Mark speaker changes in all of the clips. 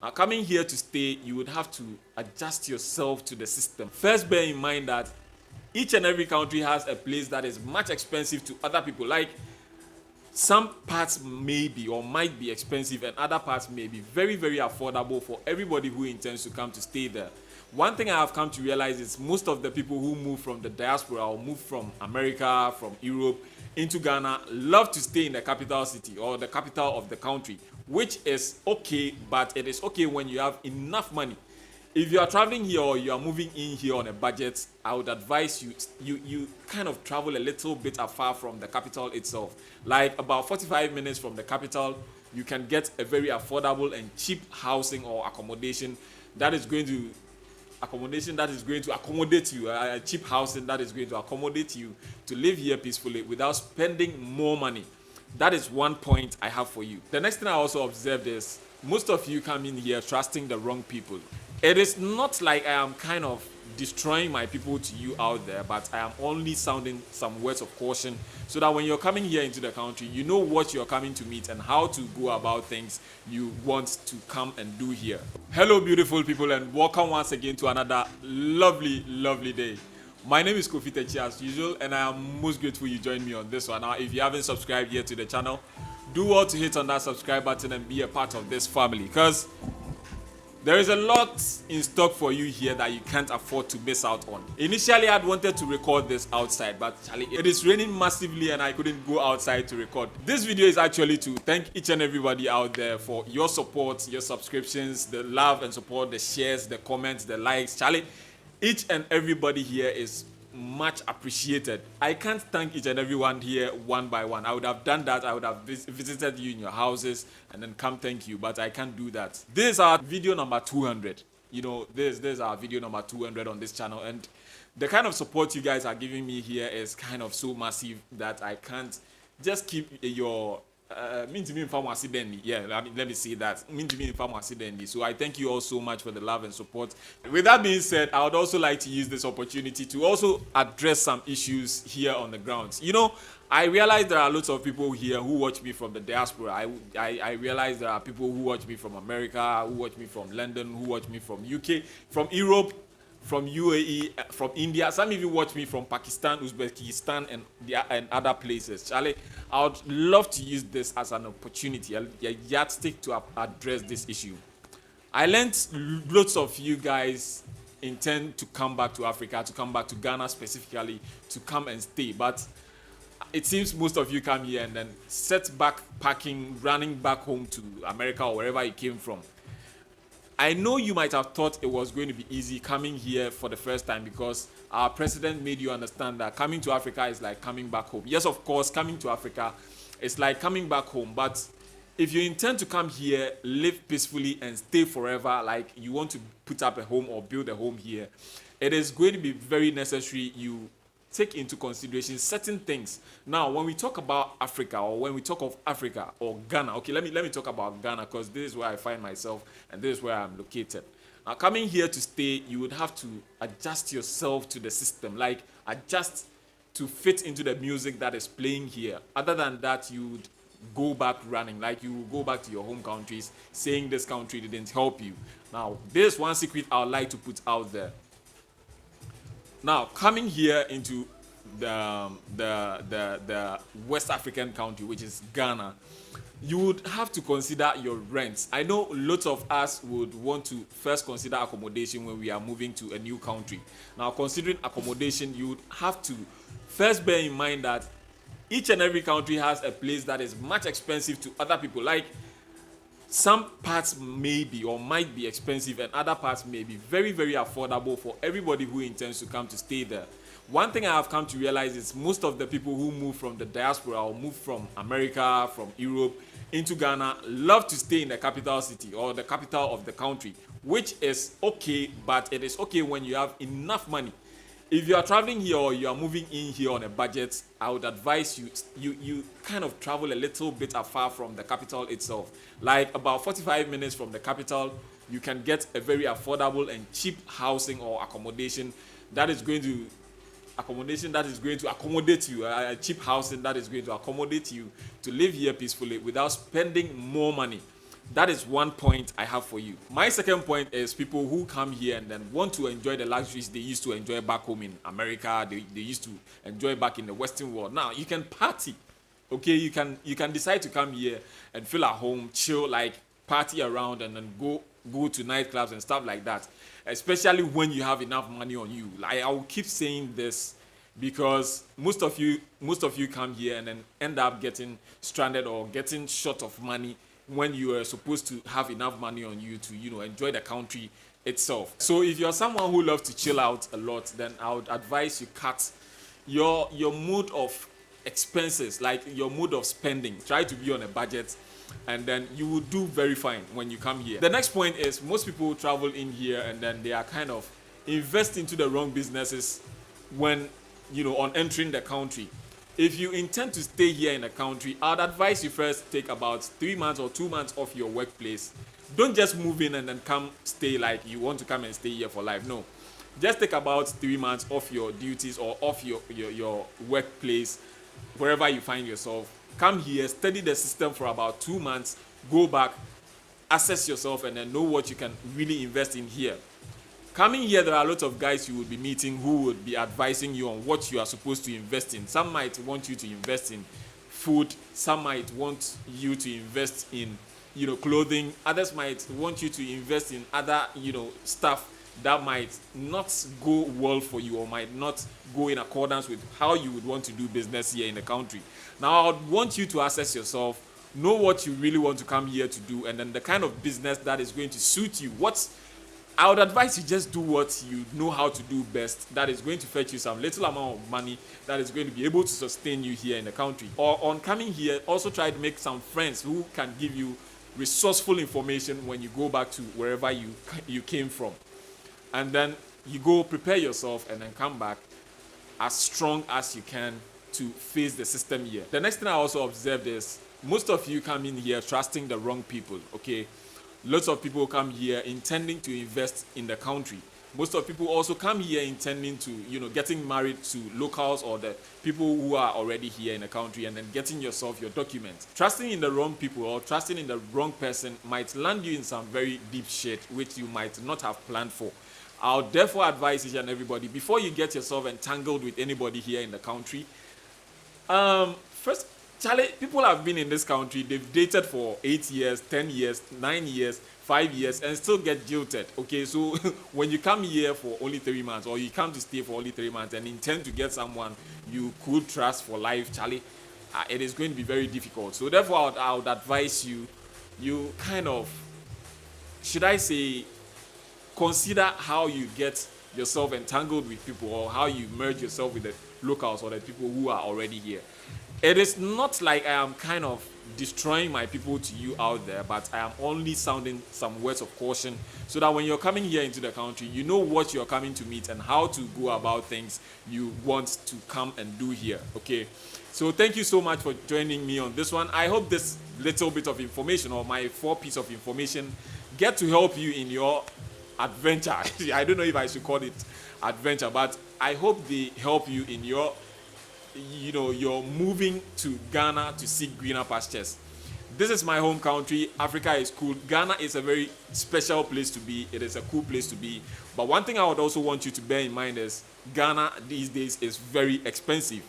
Speaker 1: Now, coming here to stay, you would have to adjust yourself to the system. First, bear in mind that each and every country has a place that is much expensive to other people. Like some parts may be or might be expensive, and other parts may be very, very affordable for everybody who intends to come to stay there. One thing I have come to realize is most of the people who move from the diaspora or move from America, from Europe into Ghana love to stay in the capital city or the capital of the country, which is okay, but it is okay when you have enough money. If you are traveling here or you are moving in here on a budget, I would advise you kind of travel a little bit afar from the capital itself. Like about 45 minutes from the capital, you can get a very affordable and cheap housing or that is going to accommodation that is going to accommodate you, a cheap housing that is going to accommodate you to live here peacefully without spending more money. That is one point I have for you. The next thing I also observed is most of you come in here trusting the wrong people. It is not like I am kind of destroying my people to you out there, but I am only sounding some words of caution so that when you're coming here into the country, you know what you're coming to meet and how to go about things you want to come and do here. Hello, beautiful people, and welcome once again to another lovely, lovely day. My name is Kofi Techi as usual, and I am most grateful you joined me on this one. Now, if you haven't subscribed yet to the channel, do well to hit on that subscribe button and be a part of this family, because there is a lot in stock for you here that you can't afford to miss out on. Initially, I'd wanted to record this outside, but Charlie, it is raining massively and I couldn't go outside to record. This video is actually to thank each and everybody out there for your support, your subscriptions, the love and support, the shares, the comments, the likes. Charlie, each and everybody here is much appreciated. I can't thank each and everyone here one by one. I would have done that. I would have visited you in your houses and then come thank you, but I can't do that. This is our video number 200. You know, this is our video number 200 on this channel, and the kind of support you guys are giving me here is kind of so massive that I can't just keep your mean to me in pharmacy then. Yeah, let me say that. Mean to me in pharmacy then. So I thank you all so much for the love and support. With that being said, I would also like to use this opportunity to also address some issues here on the grounds. You know, I realize there are lots of people here who watch me from the diaspora. I realize there are people who watch me from America, who watch me from London, who watch me from UK, from Europe, from UAE, from India. Some even watch me from Pakistan, Uzbekistan, and other places. Charlie, I would love to use this as an opportunity, a yardstick to address this issue. I learned lots of you guys intend to come back to Africa, to come back to Ghana specifically, to come and stay. But it seems most of you come here and then set back packing, running back home to America or wherever you came from. I know you might have thought it was going to be easy coming here for the first time because our president made you understand that coming to Africa is like coming back home. Yes, of course, coming to Africa is like coming back home. But if you intend to come here, live peacefully and stay forever, like you want to put up a home or build a home here, it is going to be very necessary you take into consideration certain things. Now, when we talk about Africa, or when we talk of Africa or Ghana, okay, let me talk about Ghana because this is where I find myself and this is where I'm located. Now, coming here to stay, you would have to adjust yourself to the system, like adjust to fit into the music that is playing here. Other than that, you would go back running, like you will go back to your home countries saying this country didn't help you. Now, there's one secret I would like to put out there. Now, coming here into the West African country, which is Ghana, you would have to consider your rents. I know lots of us would want to first consider accommodation when we are moving to a new country. Now, considering accommodation, you would have to first bear in mind that each and every country has a place that is much expensive to other people. Like some parts may be or might be expensive and other parts may be very, very affordable for everybody who intends to come to stay there. One thing I have come to realize is most of the people who move from the diaspora or move from America, from Europe into Ghana love to stay in the capital city or the capital of the country, which is okay, but it is okay when you have enough money. If you are traveling here or you are moving in here on a budget, I would advise you kind of travel a little bit afar from the capital itself. Like about 45 minutes from the capital, you can get a very affordable and cheap housing or accommodation that is going to accommodate you, a cheap housing that is going to accommodate you to live here peacefully without spending more money. That is one point I have for you. My second point is people who come here and then want to enjoy the luxuries they used to enjoy back home in America, they used to enjoy back in the Western world. Now you can party. Okay, you can decide to come here and feel at home, chill, like party around and then go to nightclubs and stuff like that. Especially when you have enough money on you. Like I will keep saying this because most of you come here and then end up getting stranded or getting short of money when you are supposed to have enough money on you to enjoy the country itself. So if you're someone who loves to chill out a lot, then I would advise you cut your mode of expenses, like your mode of spending. Try to be on a budget, and then you will do very fine when you come here. The next point is most people travel in here and then they are kind of invest into the wrong businesses when on entering the country. If you intend to stay here in the country, I'd advise you first take about 3 months or 2 months off your workplace. Don't just move in and then come stay like you want to come and stay here for life. No, just take about 3 months off your duties or off your workplace, wherever you find yourself. Come here, study the system for about 2 months, go back, assess yourself, and then know what you can really invest in here. Coming here, there are a lot of guys you will be meeting who would be advising you on what you are supposed to invest in. Some might want you to invest in food, some might want you to invest in clothing, others might want you to invest in other stuff that might not go well for you or might not go in accordance with how you would want to do business here in the country. Now, I would want you to assess yourself, know what you really want to come here to do, and then the kind of business that is going to suit you. I would advise you just do what you know how to do best, that is going to fetch you some little amount of money that is going to be able to sustain you here in the country. Or on coming here, also try to make some friends who can give you resourceful information when you go back to wherever you came from. And then you go prepare yourself and then come back as strong as you can to face the system here. The next thing I also observed is most of you come in here trusting the wrong people, okay? Lots of people come here intending to invest in the country. Most of people also come here intending to, getting married to locals or the people who are already here in the country and then getting yourself your documents. Trusting in the wrong people or trusting in the wrong person might land you in some very deep shit which you might not have planned for. I'll therefore advise each and everybody, before you get yourself entangled with anybody here in the country, first, Charlie, people have been in this country, they've dated for 8 years, 10 years, 9 years, 5 years, and still get jilted. Okay, so when you come here for only 3 months, or you come to stay for only 3 months and intend to get someone you could trust for life, Charlie, it is going to be very difficult. So therefore, I would advise you kind of, should I say, consider how you get yourself entangled with people or how you merge yourself with the locals or the people who are already here. It is not like I am kind of destroying my people to you out there, but I am only sounding some words of caution so that when you're coming here into the country, you know what you're coming to meet and how to go about things you want to come and do here, okay? So thank you so much for joining me on this one. I hope this little bit of information or my 4 pieces of information get to help you in your adventure. I don't know if I should call it adventure, but I hope they help you in your you're moving to Ghana to seek greener pastures. This is my home country. Africa is cool. Ghana is a very special place to be. It is a cool place to be. But one thing I would also want you to bear in mind is Ghana these days is very expensive.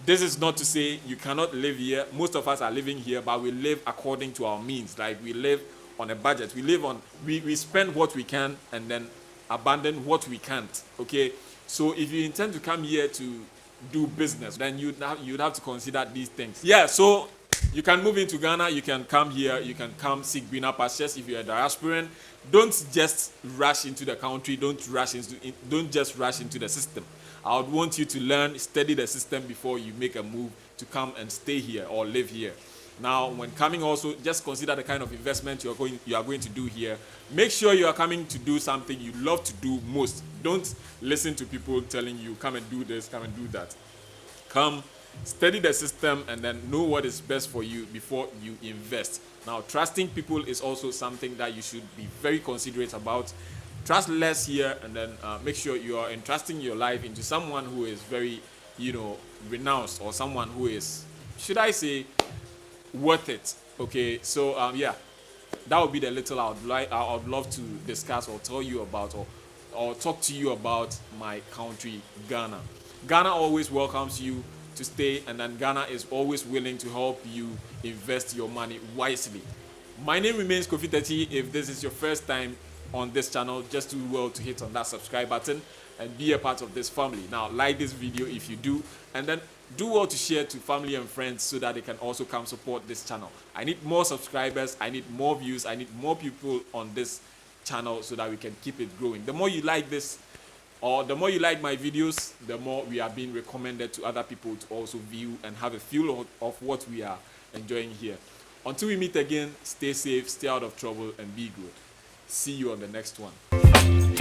Speaker 1: This is not to say you cannot live here. Most of us are living here, but we live according to our means. Like we live on a budget. We spend what we can and then abandon what we can't. Okay? So if you intend to come here to do business, then you'd have to consider these things. Yeah, so you can move into Ghana, you can come here, you can come seek greener pastures if you're a diasporan. Don't just rush into the country, don't just rush into the system. I would want you to learn, study the system before you make a move to come and stay here or live here. Now, when coming also, just consider the kind of investment you are going to do here. Make sure you are coming to do something you love to do most. Don't listen to people telling you, come and do this, come and do that. Come, study the system, and then know what is best for you before you invest. Now, trusting people is also something that you should be very considerate about. Trust less here, and then make sure you are entrusting your life into someone who is very, renounced, or someone who is, should I say, worth it. Okay, so yeah, That would be the little I would love to discuss or tell you about, or talk to you about my country, Ghana. Ghana always welcomes you to stay, and then Ghana is always willing to help you invest your money wisely. My name remains Kofi 30. If this is your first time on this channel, just do well to hit on that subscribe button and be a part of this family. Now, like this video if you do, and then do well to share to family and friends so that they can also come support this channel. I need more subscribers, I need more views, I need more people on this channel so that we can keep it growing. The more you like this, or the more you like my videos, the more we are being recommended to other people to also view and have a feel of what we are enjoying here. Until we meet again, stay safe, stay out of trouble, and be good. See you on the next one.